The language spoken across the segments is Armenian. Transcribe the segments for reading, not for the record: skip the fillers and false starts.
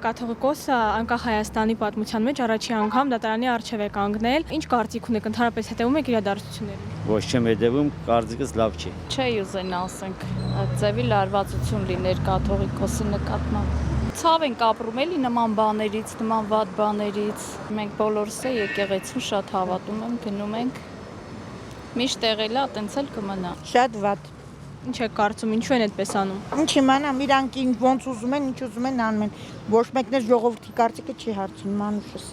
կաթողիկոսը անկախ Հայաստանի պատմության մեջ առաջին անգամ դատարանի առջև է կանգնել։ Ինչ կարծիք ունեք, ընդհանրապես հետևում եք իրադարձություններին։ Ոչ չեմ հետևում, կարծիքս լավ չի։ Չի ուզեն ասենք, ձևի լարվածություն լիներ կաթողիկոսի նկատմամբ։ Ցավ ենք ապրում էլի նման բաներից, նման վատ բաներից։ Մենք բոլորս է եկեղեցուն շատ հավատում ենք, գնում ենք։ Միշտ եղել է, այտենց էլ կմնա։ Շատ վատ։ Ինչ եք կարծում, ինչու են այդպես անում։ Ինչ իմանամ, իրանք ոնց ուզում են, ինչ ուզում են անում են։ Ոչ մեկն էլ ժողովրդի կարծիքը չի հարցնում անուշս։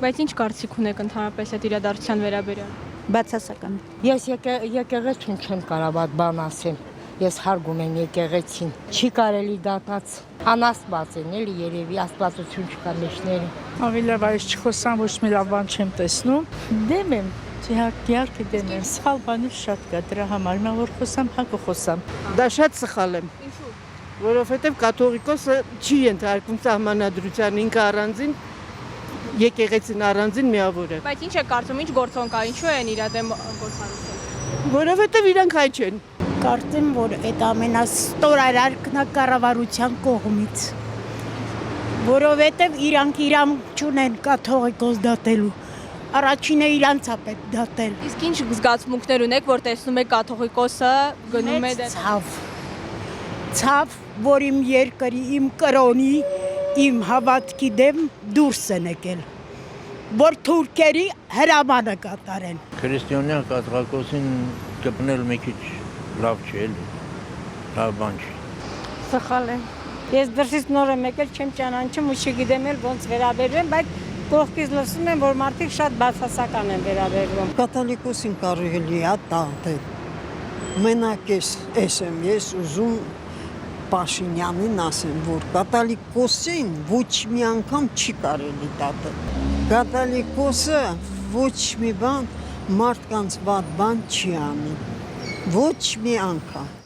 Բայց ինչ կարծիք ունեք ընդհանրապես այդ իրադարձության վերաբերյալ։ Բացասական։ Ես եկեղեցին չեմ կարող այդ բան ասեմ։ Ես հարգում եմ եկեղեցին։ Չի կարելի դատած անաստված են էլի երևի աստվածություն չկա մեջները։ Ավելի լավ այս չխոսամ, ոչ մի լավ բան չեմ տեսնում։ Դեմ եմ, իհարկե դեմ եմ։ Սխալ բաներ շատ կա դրա համար, հիմա որ խոսամ, հա կխոսամ։ Դա շատ սխալ եմ։ Ինչու։ Որովհետև կաթողիկոսը չի ենթարկվում սահմանադրության ինքը առանձին, եկեղեցին առանձին միավոր է։ Բայց ինչ եք կարծում, ինչ գործոն կա, ինչու են իր դեմ գործառույթ։ Որովհետև իրանք հայ չեն։ Կարծեմ, որ այդ ամենաստորարար կառավարության կողմից։ Որովհետև իրանք չունեն կաթողիկոս դատելու։ Առաջինը իրանց է պետք դատել։ Իսկ ինչ զգացմունքներ ունեք, որ տեսնում եք կաթողիկոսը գնում է Ցավ, որ իմ երկրի, իմ կրոնի, իմ հավատքի դեմ դուրս են եկել, որ թուրքերի հրամանը կատարեն։ Քրիստոնյա կաթողիկոսին կպնել մի քիչ լավ չի էլի, լավ բան չի։ Սխալ է։ Ես դրսից նոր եմ եկել, չեմ ճանաչում ու չգիտեմ էլ ոնց վերաբերվեմ, բայց կողքից լսում եմ, որ մարդիկ շատ բացասական են վերաբերվում։ Կաթոլիկոսին կարելի է դատել։ Մենակ ես եմ ուզում Պաշինյանին ասեմ, որ կաթոլիկոսին ոչ մի անգամ չի կարելի դատել։ Կաթոլիկոսը ոչ մի բան մարդկանց վատ բան չի անի։ Ոչ մի անգամ։